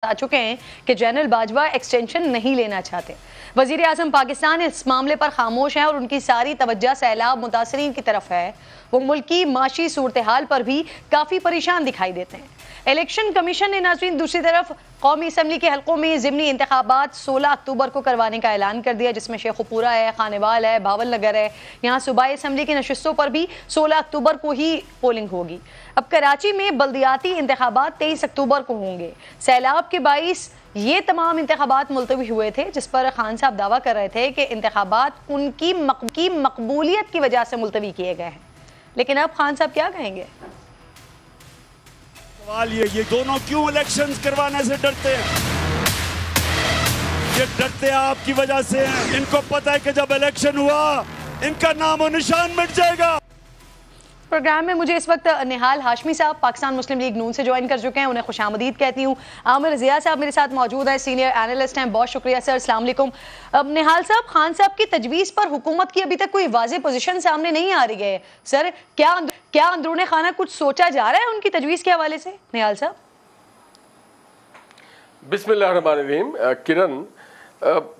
आ चुके हैं कि जनरल बाजवा एक्सटेंशन नहीं लेना चाहते। वजीर आजम पाकिस्तान इस मामले पर खामोश हैं और उनकी सारी तवज्जो सैलाब मुतासरीन की तरफ है। वो मुल्क की माशी सूरत हाल पर भी काफ़ी परेशान दिखाई देते हैं। इलेक्शन कमीशन ने नाज़रीन दूसरी तरफ कौमी असम्बली के हलकों में ज़िमनी इंतखाबात 16 अक्टूबर को करवाने का ऐलान कर दिया, जिसमें शेखुपुरा है, खानेवाल है, भावल नगर है। यहाँ सूबाई असम्बली की नशिस्तों पर भी 16 अक्टूबर को ही पोलिंग होगी। अब कराची में बल्दियाती इंतखाबात 23 अक्टूबर को होंगे। सैलाब के बाइस ये तमाम इंतखाबात मुलतवी हुए थे, जिस पर खान साहब दावा कर रहे थे कि इंतखाबात उनकी मकबूलियत की वजह से मुलतवी किए गए हैं। लेकिन अब खान साहब क्या कहेंगे? सवाल ये दोनों क्यों इलेक्शंस करवाने से डरते हैं? ये डरते आपकी वजह से हैं। इनको पता है कि जब इलेक्शन हुआ इनका नाम और निशान मिट जाएगा। प्रोग्राम में मुझे इस वक्त निहाल हाशमी साहब पाकिस्तान मुस्लिम लीग नून से ज्वाइन कर चुके हैं, उन्हें खुशामदीद कहती हूँ। आमिर ज़िया साहब मेरे साथ मौजूद हैं, सीनियर एनालिस्ट हैं। बहुत शुक्रिया सर, अस्सलाम वालेकुम। अब निहाल साहब, खान साहब की तजवीज़ पर हुकूमत की अभी तक कोई वाज़ेह पोजीशन सामने नहीं आ रही है। सर, क्या अंदरूने खाना कुछ सोचा जा रहा है उनकी तजवीज़ के हवाले से? निहाल साहब। बिस्मिल्लाहिर्रहमानिर्रहीम। किरण,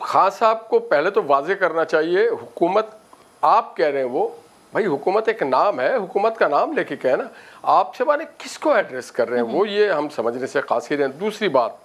खान साहब को पहले तो वाज़ेह करना चाहिए, हुकूमत आप कह रहे हैं, वो भाई हुकूमत एक नाम है, हुकूमत का नाम लेके कहे ना, आपसे माने किसको एड्रेस कर रहे हैं, वो ये हम समझने से कासिर हैं। दूसरी बात,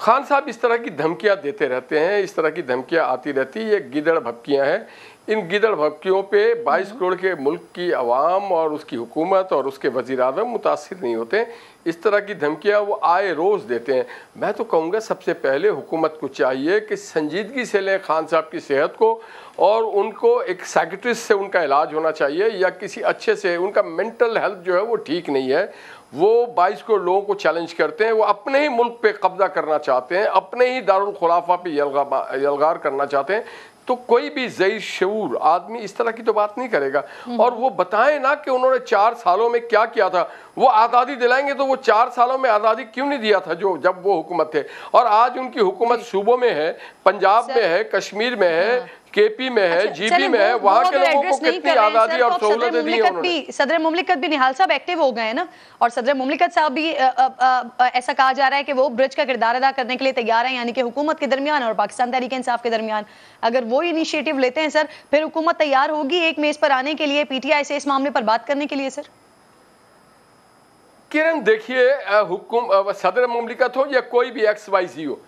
खान साहब इस तरह की धमकियां देते रहते हैं, इस तरह की धमकियां आती रहती है, ये गिदड़ भपकियां हैं। इन गिदड़ भपकियों पे 22 करोड़ के मुल्क की आवाम और उसकी हुकूमत और उसके वज़ीर आज़म मुतासिर नहीं होते। इस तरह की धमकियां वो आए रोज़ देते हैं। मैं तो कहूँगा सबसे पहले हुकूमत को चाहिए कि संजीदगी से लें खान साहब की सेहत को, और उनको एक साइकियाट्रिस्ट से उनका इलाज होना चाहिए या किसी अच्छे से। उनका मेंटल हेल्थ जो है वो ठीक नहीं है। वो 22 करोड़ लोगों को चैलेंज करते हैं, वो अपने ही मुल्क पे कब्जा करना चाहते हैं, अपने ही दारुल खुलाफा पे यलगार करना चाहते हैं। तो कोई भी ज़ई शऊर आदमी इस तरह की तो बात नहीं करेगा। और वो बताएं ना कि उन्होंने 4 सालों में क्या किया था। वो आज़ादी दिलाएंगे तो वो 4 सालों में आज़ादी क्यों नहीं दिया था जब वो हुकूमत थे? और आज उनकी हुकूमत सूबों में है, पंजाब में है, कश्मीर में है, केपी में है, जीबी में है, वहाँ के लोगों को कितनी आज़ादी और सहूलतें दी उन्होंने। सदर मुमलिकत भी निहाल साहब एक्टिव हो गए हैं ना, और सदर मुमलिकत साहब भी ऐसा कहा जा रहा है कि वो ब्रिज का किरदार अदा करने के लिए तैयार हैं, यानी कि हुकूमत के दरमियान और पाकिस्तान तहरीक इंसाफ के दरमियान। अगर वो इनिशिएटिव लेते हैं सर, फिर हुकूमत तैयार होगी एक मेज पर आने के लिए, पीटीआई से इस मामले पर बात करने के लिए? सर किरण देखिए, सदर मुमलिकत हो या कोई भी XYZ हो,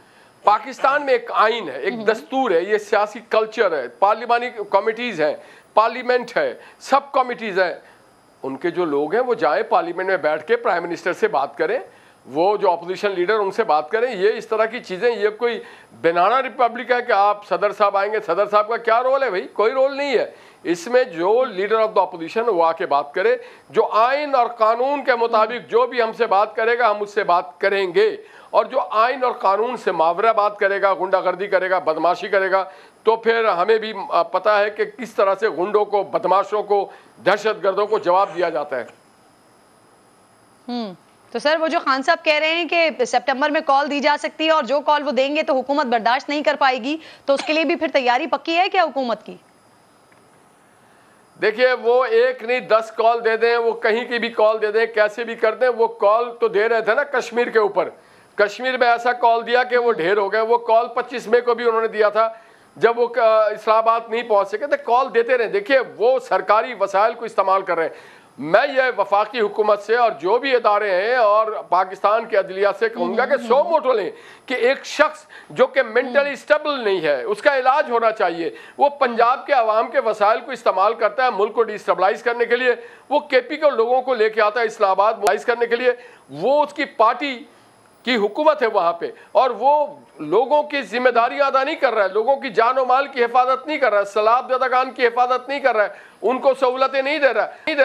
पाकिस्तान में एक आइन है, एक दस्तूर है, ये सियासी कल्चर है, पार्लिमानी कमिटीज़ हैं, पार्लियामेंट है, सब कमिटीज़ हैं। उनके जो लोग हैं वो जाएं पार्लियामेंट में बैठ के प्राइम मिनिस्टर से बात करें, वो जो अपोजिशन लीडर उनसे बात करें। ये इस तरह की चीज़ें, ये कोई बनाना रिपब्लिक है कि आप सदर साहब आएंगे? सदर साहब का क्या रोल है भाई? कोई रोल नहीं है इसमें। जो लीडर ऑफ द अपोजिशन वो आके बात करे, जो आइन और कानून के मुताबिक जो भी हमसे बात करेगा हम उससे बात करेंगे। और जो आइन और कानून से मावरा बात करेगा, गुंडागर्दी करेगा, बदमाशी करेगा, तो फिर हमें भी पता है कि किस तरह से गुंडों को, बदमाशों को, दहशतगर्दों को जवाब दिया जाता है। तो सर, वो जो खान साहब कह रहे हैं कि सितंबर में कॉल दी जा सकती है और जो कॉल वो देंगे तो हुकूमत बर्दाश्त नहीं कर पाएगी, तो उसके लिए भी फिर तैयारी पक्की है क्या हुकूमत की? देखिए, वो एक नहीं 10 कॉल दे दें, वो कहीं की भी कॉल दे दें, कैसे भी कर दें। वो कॉल तो दे रहे थे ना कश्मीर के ऊपर, कश्मीर में ऐसा कॉल दिया कि वो ढेर हो गए। वो कॉल 25 मई को भी उन्होंने दिया था, जब वो इस्लामाबाद नहीं पहुंच सके थे। कॉल देते रहे। देखिए, वो सरकारी वसाइल को इस्तेमाल कर रहे हैं। मैं ये वफाकी हुकूमत से और जो भी इदारे हैं और पाकिस्तान के अदलिया से कहूँगा कि 100 मोटो लें कि एक शख्स जो कि मेंटली स्टेबल नहीं है, उसका इलाज होना चाहिए। वो पंजाब के अवाम के वसाइल को इस्तेमाल करता है मुल्क को डिस्टेबलाइज करने के लिए। वो केपी के लोगों को लेके आता है इस्लामाबाद मोबाइज करने के लिए। वो उसकी पार्टी की हुकूमत है वहाँ पे, और वो लोगों की जिम्मेदारी अदा नहीं कर रहा है, लोगों की जान और माल की हिफाजत नहीं कर रहा है, सलाब ज़दागान की हिफाजत नहीं कर रहा है, उनको सहूलतें नहीं दे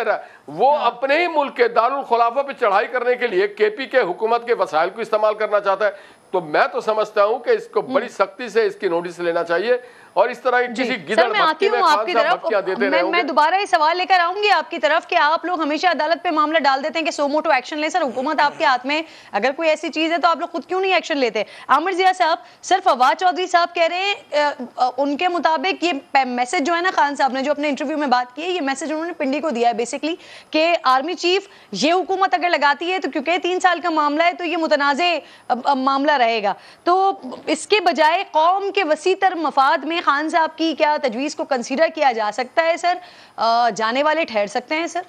रहा। वो अपने ही मुल्क के दारुल खुलाफा पे चढ़ाई करने के लिए केपी के हुकूमत के वसाइल को इस्तेमाल करना चाहता है। तो मैं तो समझता हूँ कि इसको बड़ी सख्ती से इसकी नोटिस लेना चाहिए, और इस तरह किसी गिदड़ भक्ति में आपकी तरफ मैं दोबारा ये सवाल लेकर आऊंगी आपकी तरफ कि आप लोग हमेशा अदालत पे मामला डाल देते हैं कि सो मोटो एक्शन ले। सर, हुकूमत आपके हाथ में, अगर कोई ऐसी चीज है तो आप लोग खुद क्यों नहीं एक्शन लेते? आमिर ज़िया साहब, सर फवाद चौधरी साहब कह रहे हैं उनके मुताबिक ये मैसेज जो है ना, खान साहब ने जो अपने इंटरव्यू में बात की है, ये मैसेज उन्होंने पिंडी को दिया है बेसिकली کہ آرمی چیف یہ حکومت اگر لگاتی ہے تو کیونکہ 3 سال کا معاملہ ہے تو یہ متنازع معاملہ رہے گا، تو اس کے بجائے قوم کے وسیع تر مفاد میں خان صاحب کی کیا تجویز کو کنسیڈر کیا جا سکتا ہے سر؟ جانے والے ٹھہر سکتے ہیں سر؟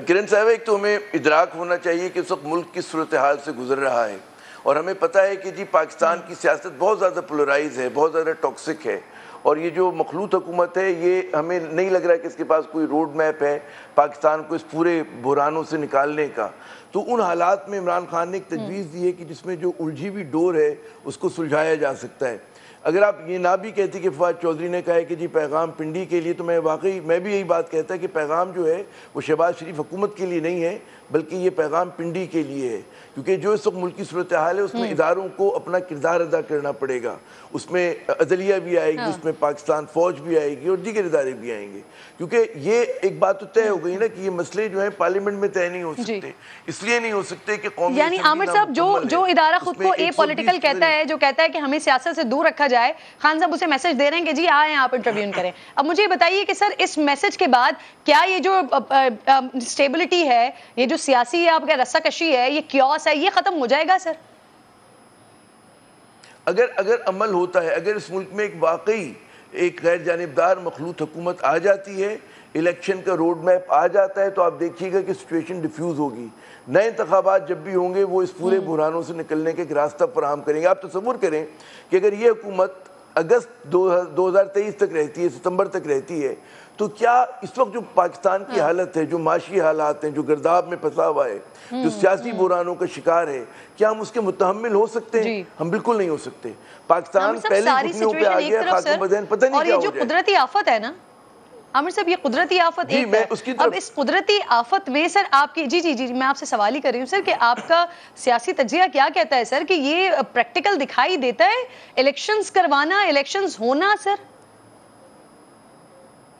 کرن صاحب، ایک تو ہمیں ادراک ہونا چاہیے کہ اس وقت ملک کس صورتحال سے گزر رہا ہے، اور ہمیں پتہ ہے کہ جی پاکستان کی سیاست بہت زیادہ پولرائز ہے، بہت زیادہ ٹاکسک ہے، اور یہ جو مخلوط حکومت ہے یہ ہمیں نہیں لگ رہا کہ اس کے پاس کوئی روڈ میپ ہے پاکستان کو اس پورے بحرانوں سے نکالنے کا۔ تو ان حالات میں عمران خان نے ایک تجویز دی ہے کہ جس میں جو الجھی ہوئی ڈور ہے اس کو سلجھایا جا سکتا ہے۔ اگر آپ یہ نہ بھی کہتے کہ فواد چودھری نے کہا ہے کہ جی پیغام پنڈی کے لیے، تو میں بھی یہی بات کہتا کہ پیغام جو ہے وہ شہباز شریف حکومت کے لیے نہیں ہے، بلکہ یہ پیغام پنڈی کے لیے ہے، کیونکہ جو اس وقت ملکی صورتحال ہے اس میں اداروں کو اپنا کردار ادا کرنا پڑے گا۔ اس میں عدلیہ بھی آئے گی، اس میں پاکستان فوج بھی آئے گی اور دیگر ادارے بھی آئیں گے، کیونکہ یہ ایک بات تو طے ہو گئی نا کہ یہ مسئلے جو ہیں پارلیمنٹ میں طے نہیں ہو سکتے، اس لیے نہیں ہو سکتے کہ قومی یعنی عامر صاحب جو ادارہ خود کو اے پولیٹیکل کہتا ہے، جو کہتا ہے کہ ہمیں سیاست سے دور رکھا جائے، خان صاحب اسے میسج دے رہے ہیں کہ جی آئیں آپ انٹرویو کریں۔ اب مجھے یہ بتائیے کہ سر اس میسج کے بعد کیا یہ جو سٹیبلٹی ہے، یہ جو سیاسی آپ کا رسہ کشی ہے، یہ کیوس ہے، یہ ختم ہو جائے گا سر؟ اگر عمل ہوتا ہے، اگر اس ملک میں ایک واقعی ایک غیر جانبدار مخلوط حکومت آ جاتی ہے، الیکشن کا روڈ میپ آ جاتا ہے، تو آپ دیکھیے گا کہ سچویشن ڈیفیوز ہوگی۔ نئے انتخابات جب بھی ہوں گے وہ اس پورے بحرانوں سے نکلنے کے ایک راستہ فراہم کریں گے۔ آپ تصور کریں کہ اگر یہ حکومت اگست 2023 تک رہتی ہے، ستمبر تک رہتی ہے، تو کیا اس وقت جو پاکستان کی حالت ہے، جو معاشی حالات ہیں، جو گرداب میں پھنسا ہوا ہے، جو سیاسی بحرانوں کا شکار ہے، کیا ہم اس کے متحمل ہو سکتے ہیں؟ ہم بالکل نہیں ہو سکتے۔ پاکستان پہلے گھٹنوں پہ آ گیا، خاک مدین پتہ نہیں کیا ہو جائے۔ اور یہ جو قدرتی آفت ہے نا عامر صاحب، یہ قدرتی آفت ایک ہے، اب اس قدرتی آفت میں سر آپ کی جی میں آپ سے سوال ہی کر رہی ہوں سر کہ آپ کا سیاسی تجزیہ کیا کہتا ہے سر کہ یہ پریکٹیکل دکھائی دیتا ہے الیکشنز کروانا، الیکشنز ہونا؟ سر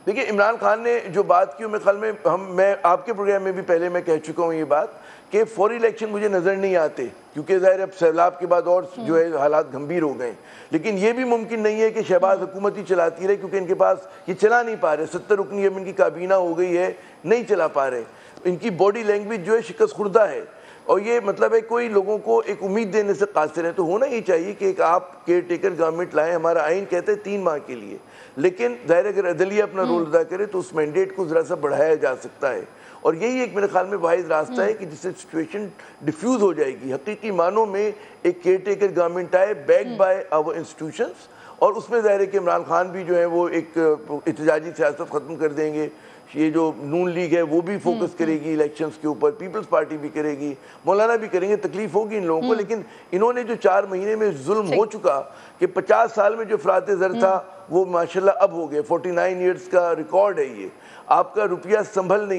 دیکھیں، عمران خان نے جو بات کی، میرے خیال میں آپ کے پروگرام میں بھی پہلے میں کہہ چکا ہوں یہ بات کہ فوری الیکشن مجھے نظر نہیں آتے، کیونکہ ظاہر اب سیلاب کے بعد اور جو ہے حالات گھمبیر ہو گئے، لیکن یہ بھی ممکن نہیں ہے کہ شہباز حکومت ہی چلاتی رہے، کیونکہ ان کے پاس یہ چلا نہیں پا رہے، 70 رکنی اب ان کی کابینہ ہو گئی ہے، نہیں چلا پا رہے، ان کی باڈی لینگویج جو ہے شکست خوردہ ہے، اور یہ مطلب ہے کوئی لوگوں کو ایک امید دینے سے قاصر ہے۔ تو ہونا یہ چاہیے کہ ایک آپ کیئر ٹیکر گورنمنٹ لائیں، ہمارا آئین کہتا ہے 3 ماہ کے لیے، لیکن ظاہر اگر عدلیہ اپنا رول ادا کرے تو اس مینڈیٹ کو ذرا سا بڑھایا جا سکتا ہے، اور یہی ایک میرے خیال میں واحد راستہ ہے کہ جس سے سچویشن ڈیفیوز ہو جائے گی، حقیقی معنوں میں ایک کیئر ٹیکر گورنمنٹ آئے بیکڈ بائی آور انسٹیٹیوشنز، اور اس میں ظاہر ہے کہ عمران خان بھی جو ہے وہ ایک احتجاجی سیاست ختم کر دیں گے، یہ جو نون لیگ ہے وہ بھی فوکس کرے گی الیکشنز کے اوپر، پیپلز پارٹی بھی کرے گی، مولانا بھی کریں گے، تکلیف ہوگی ان لوگوں کو، لیکن انہوں نے جو 4 مہینے میں ظلم ہو چکا کہ 50 سال میں جو افراط زر تھا وہ ماشاءاللہ اب ہو گئے، 49 ایئرز کا ریکارڈ ہے یہ، آپ کا روپیہ سنبھل نہیں